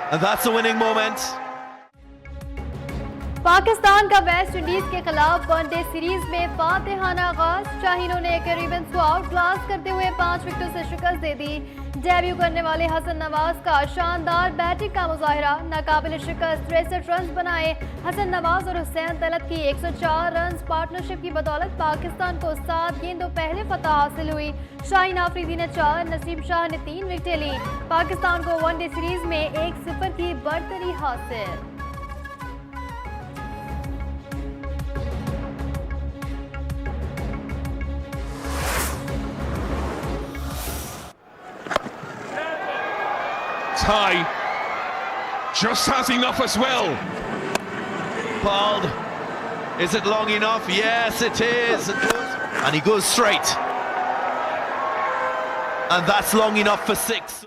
And that's a winning moment. Pakistan का West Indies के खिलाफ वनडे सीरीज में फातेहाना आगाज। शाहीनों ने करीबन 100 आउट क्लास करते हुए 5 विकेटों से शिकस्त दे दी। डेब्यू करने वाले हसन नवाज का शानदार बैटिंग का मुजाहिरा। नाकाबिल शिकस्त 63 रन बनाए। हसन नवाज और हुसैन तलत की 104 रन पार्टनरशिप की बदौलत पाकिस्तान को 7 गेंदों पहले फतह हासिल हुई। शाहीन आफरीदी ने 4, नसीम शाह ने 3 विकेटें ली। पाकिस्तान को वनडे सीरीज में 1-0 की बढ़तरी हासिल। Ty just has enough as well. Bald. Is it long enough? Yes, it is. And he goes straight. And that's long enough for 6.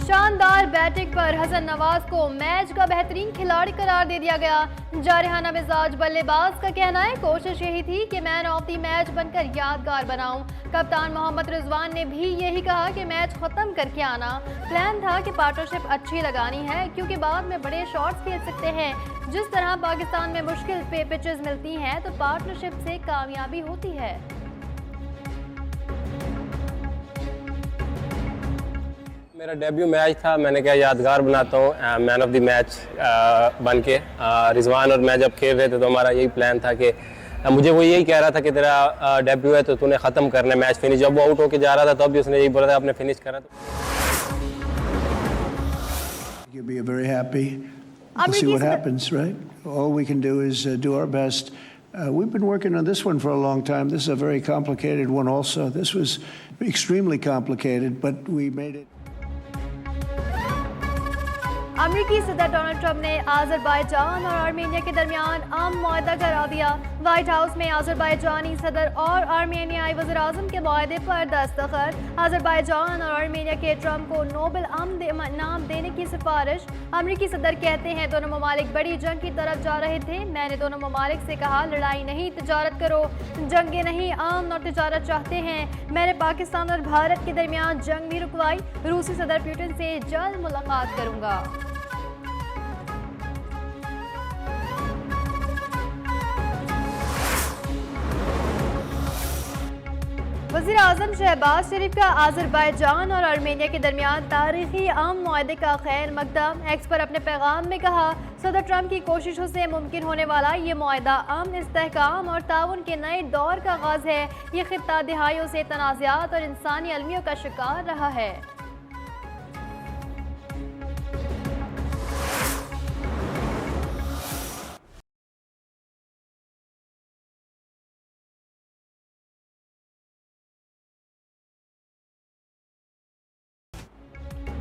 शानदार बैटिंग पर हसन नवाज को मैच का बेहतरीन खिलाड़ी करार दे दिया गया। जारहाना मिजाज बल्लेबाज का कहना है कोशिश यही थी कि मैन ऑफ द मैच बनकर यादगार बनाऊं। कप्तान मोहम्मद रिजवान ने भी यही कहा कि मैच खत्म करके आना। प्लान था कि पार्टनरशिप अच्छी लगानी है क्योंकि बाद में बड़े शॉट्स खेल सकते हैं। जिस तरह पाकिस्तान में मुश्किल पे पिचेस मिलती हैं तो पार्टनरशिप से कामयाबी होती है। मेरा डेब्यू मैच था, मैंने कहा यादगार बनाता हूँ मैन ऑफ द मैच बन के। रिजवान और मैं जब खेल रहे थे तो हमारा यही प्लान था कि मुझे वो यही कह रहा था कि तेरा डेब्यू है तो तूने ख़त्म करना है मैच फिनिश। जब वो आउट होके जा रहा था तब भी उसने यही बोला था आपने फिनिश करा। You'll be very happy. We'll see what happens, right? All we can do is do our best. We've been working on this one for a long time. This is a very complicated one also. This was extremely complicated, but we made it. अमेरिकी सदर Donald Trump ने Azerbaijan और Armenia के दरमियान आम मुआहदा करा दिया। White house में अज़रबैजानी सदर और आर्मेनियाई वज़ीर-ए-आज़म के मुआहदे पर दस्तखत। अज़रबैजान और आर्मेनिया के ट्रंप को नोबेल इनाम देने की सिफारिश। अमेरिकी सदर कहते हैं दोनों ममालिक बड़ी जंग की तरफ जा रहे थे। मैंने दोनों ममालिक से कहा लड़ाई नहीं तिजारत करो, जंगे नहीं आम और तिजारत चाहते हैं। मैंने पाकिस्तान और भारत के दरमियान जंग भी रुकवाई। रूसी सदर पुतिन से जल्द मुलाकात करूंगा। वज़ीर-ए-आज़म शहबाज शरीफ का अज़रबैजान और आर्मेनिया के दरमियान तारीखी आम मुआहदे का खैर मकदम। एक्स पर अपने पैगाम में कहा सदर ट्रंप की कोशिशों से मुमकिन होने वाला ये मुआहदा अमन, इस्तेहकाम और ताउन के नए दौर का आगाज़ है। ये खित्ता दिहाइयों से तनाज़ात और इंसानी अलमियों का शिकार रहा है।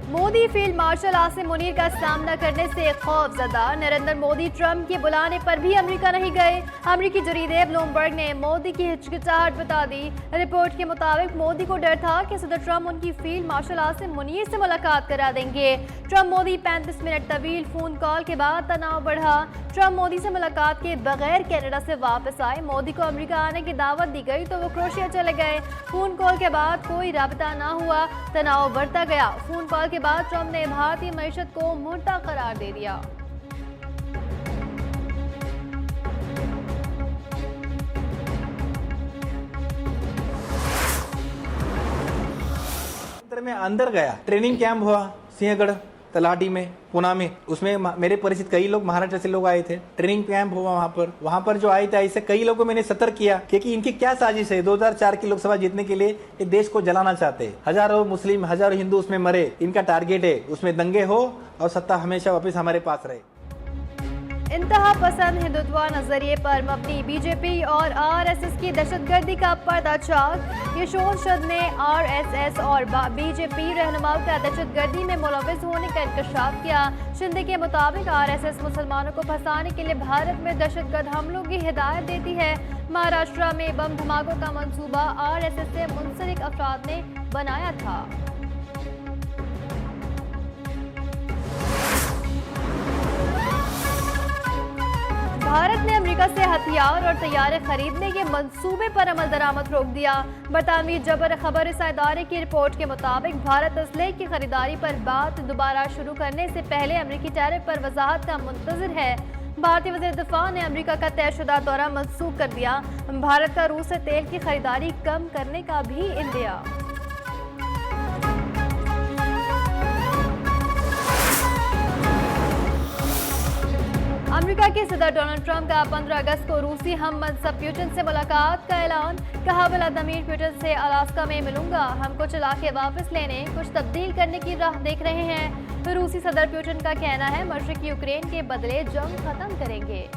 मोदी फील्ड मार्शल आसिम मुनीर का सामना करने से खौफजदा। नरेंद्र मोदी ट्रंप के बुलाने पर भी अमेरिका नहीं गए। अमेरिकी जरीदे ब्लूमबर्ग ने मोदी की हिचकिचाहट बता दी। रिपोर्ट के मुताबिक मोदी को डर था कि सदर ट्रंप उनकी फील्ड मार्शल आसिम मुनीर से मुलाकात करा देंगे। ट्रंप मोदी 35 मिनट तवील फोन कॉल के बाद तनाव बढ़ा। ट्रंप मोदी से मुलाकात के बगैर कनाडा से वापस आए। मोदी को अमेरिका आने की दावत दी गई तो वो क्रोएशिया चले गए। फोन कॉल के बाद कोई राबता ना हुआ, तनाव बढ़ता गया। फोन कॉल के बाद ट्रंप ने भारतीय मईशत को मुर्दा करार दे दिया। में अंदर गया, ट्रेनिंग कैंप हुआ सिंहगढ़ तलाटी में, पुणे में। उसमें मेरे परिचित कई लोग महाराष्ट्र से लोग आए थे। ट्रेनिंग कैंप हुआ वहां पर जो आए थे ऐसे कई लोगों को मैंने सतर्क किया क्योंकि इनकी क्या साजिश है। 2004 की लोकसभा जीतने के लिए ये देश को जलाना चाहते हैं। हजारों मुस्लिम, हजारों हिंदू उसमें मरे। इनका टारगेट है उसमें दंगे हो और सत्ता हमेशा वापस हमारे पास रहे। इंतहा पसंद हिंदुत्व नजरिए पर मबनी बीजेपी और आरएसएस की दहशतगर्दी का पर्दाचाक। यशवंत ने आरएसएस और बीजेपी रहनुमाओं का दहशतगर्दी में मुलविस होने का इंकशाफ किया। शिंदे के मुताबिक आरएसएस मुसलमानों को फंसाने के लिए भारत में दहशतगर्द हमलों की हिदायत देती है। महाराष्ट्र में बम धमाकों का मंसूबा आरएसएस से मुंसलिक अफराद ने बनाया था। भारत ने अमेरिका से हथियार और तैयारे खरीदने के मंसूबे पर अमल दरामद रोक दिया। बरतानवी जबर खबर इस इदारे की रिपोर्ट के मुताबिक भारत असलहे की खरीदारी पर बात दोबारा शुरू करने से पहले अमेरिकी टैरिफ पर वजाहत का मुंतजर है। भारतीय वज़ीर दिफा ने अमेरिका का तयशुदा दौरा मनसूख कर दिया। भारत का रूस से तेल की खरीदारी कम करने का भी इंदिया। अमेरिका के सदर डोनाल्ड ट्रंप का 15 अगस्त को रूसी हम मनसब प्यूटन से मुलाकात का ऐलान। कहा, व्लादिमीर पुतिन से अलास्का में मिलूंगा। हम कुछ इलाके वापस लेने, कुछ तब्दील करने की राह देख रहे हैं। रूसी सदर पुतिन का कहना है, मशरिकी यूक्रेन के बदले जंग खत्म करेंगे।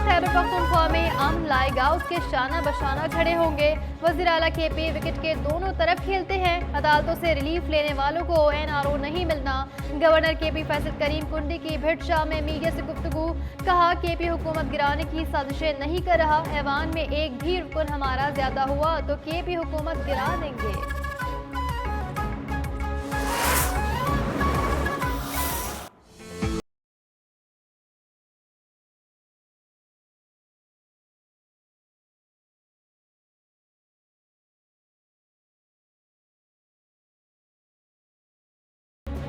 खैबर पख्तूनख्वा में अमन लाएगा, उसके शाना बशाना खड़े होंगे। वज़ीर आला केपी विकेट के दोनों तरफ खेलते हैं। अदालतों से रिलीफ लेने वालों को एनआरओ नहीं मिलना। गवर्नर केपी फैसल करीम कुंडी की भिट शाह में मीडिया से गुफ्तगू। कहा, केपी हुकूमत गिराने की साजिशें नहीं कर रहा। ऐवान में एक भी रुकन हमारा ज्यादा हुआ तो केपी हुकूमत गिरा देंगे।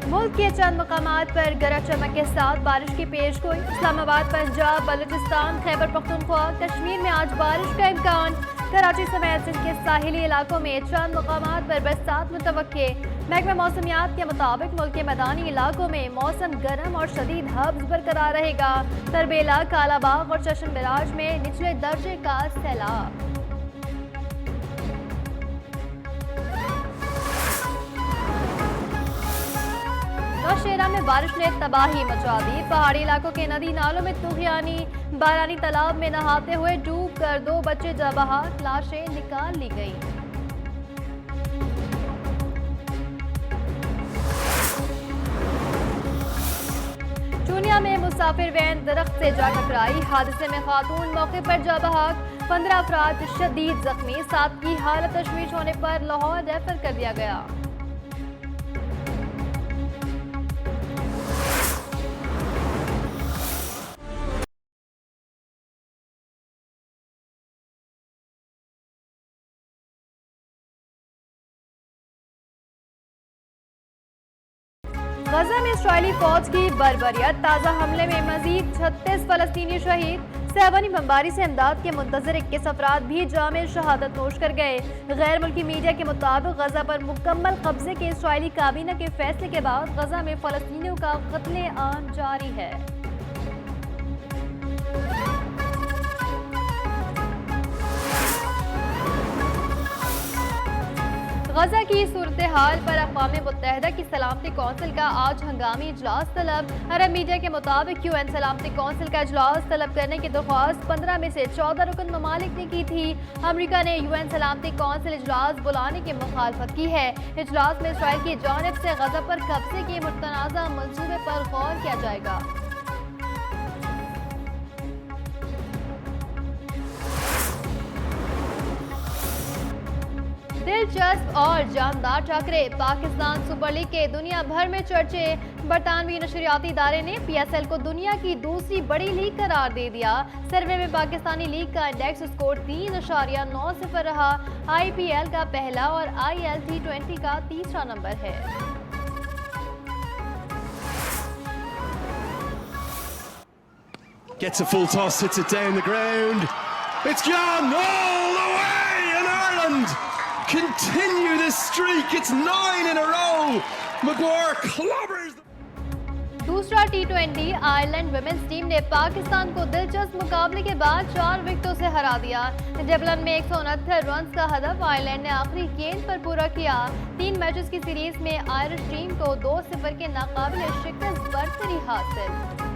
मुल्क के चंद मकामात पर गरज चमक के साथ बारिश की पेशगोई। इस्लामाबाद, पंजाब, बलूचिस्तान, खैबर पख्तूनख्वा, कश्मीर में आज बारिश का इम्कान। कराची समेत सिंध के साहिली इलाकों में चंद मकामात पर बरसात मुतवक्के। महकमा मौसमियात के मुताबिक मुल्क के मैदानी इलाकों में मौसम गर्म और शदीद हब्स बरकरार रहेगा। तरबेला, कालाबाग और चश्म मिराज में निचले दर्जे का सैलाब। नौशेरा में बारिश ने तबाही मचा दी। पहाड़ी इलाकों के नदी नालों में तूफानी बारानी तालाब में नहाते हुए डूब कर 2 बच्चे जबहा, लाशें निकाल ली गई। चूनिया में मुसाफिर वैन दरख्त से जा टकराई। हादसे में खातून मौके पर जा बहाक। 15 अफराद शदीद जख्मी। 7 की हालत तशवीश होने पर लाहौर रेफर कर दिया गया। गजा में इस्राएली फौज की बर्बरियत। ताज़ा हमले में मजीद 36 फलस्तीनी शहीद। 7 बमबारी से इमदाद के मुंतजर 21 अफराद भी जामे शहादत नोश कर गए। गैर मुल्की मीडिया के मुताबिक गजा पर मुकम्मल कब्जे के इस्राएली काबीना के फैसले के बाद गजा में फलस्तीनियों का कत्ले आम जारी है। गजा की सूरत हाल पर अक़वाम मुत्तहिदा की सलामती कौंसिल का आज हंगामी इजलास तलब। अरब मीडिया के मुताबिक यूएन सलामती कौंसिल का इजलास तलब करने की दरख्वास्त 15 में से 14 रुकन ममालिक ने की थी। अमरीका ने यूएन सलामती कौंसिल इजलास बुलाने की मुखालफत की है। इजलास में इसराइल की जानिब से गजा पर कब्जे के मुतनाज़ा मंसूबे पर गौर किया जाएगा। दिलचस्प और जानदार टकरे। पाकिस्तान सुपर लीग के दुनिया भर में चर्चे। बरतानवी नशरियाती इदारे ने PSL को दुनिया की दूसरी बड़ी लीग करार दे दिया। सर्वे में पाकिस्तानी लीग का इंडेक्स स्कोर 3.90 रहा। IPL का पहला और IL T20 का तीसरा नंबर है। Gets a full toss, hits it down the ground. It's gone all the way, and Ireland continue this streak. It's 9 in a row. Maguire clobbers. दूसरा T20 Ireland women's team ने पाकिस्तान को दिलचस्प मुकाबले के बाद 4 विकेटों से हरा दिया। डबलन में 169 रन का हदफ आयरलैंड ने आखिरी गेंद पर पूरा किया। 3 मैचेस की सीरीज में आयरिश टीम को 2-0 के नाकाबिले शिकस्त बरतरी हासिल।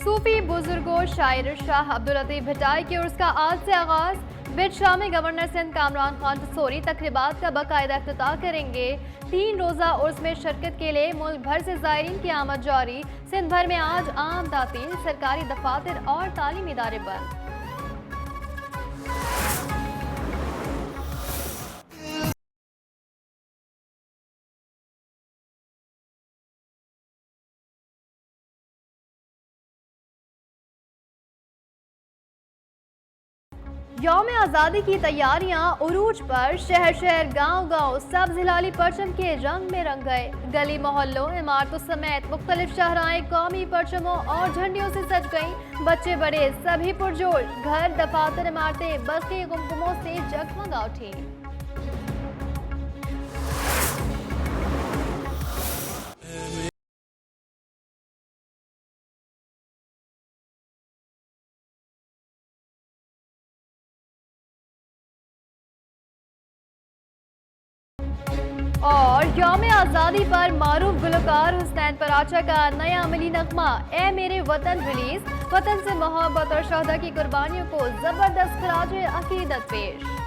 सूफी बुजुर्गो शायर शाह अब्दुल लतीफ भिटाई के उर्स का आज से आगाज। बिट शाह में गवर्नर सिंध कामरान खान टसोरी तकरीबात का बाकायदा इफ्तिताह करेंगे। 3 रोज़ा उर्स में शिरकत के लिए मुल्क भर से ज़ायरीन की आमद जारी। सिंध भर में आज आम तातील, सरकारी दफातर और तालीमी इदारे बंद। यौम आज़ादी की तैयारियां उरूज पर। शहर शहर गांव गांव सब्ज़ हिलाली परचम के रंग में रंग गए। गली मोहल्लों इमारतों समेत मुख्तलिफ शाहराएं कौमी परचमों और झंडियों से सज गईं। बच्चे बड़े सभी पुरजोश। घर, दफातर, इमारतें बरक़ी कुमकुमों से जगमगा उठी। और यौम आज़ादी पर मारूफ गुलकार हुसैन पराचा का नया मिली नगमा ए मेरे वतन रिलीज। वतन से मोहब्बत और शहदा की कुर्बानियों को जबरदस्त खराज अकीदत पेश।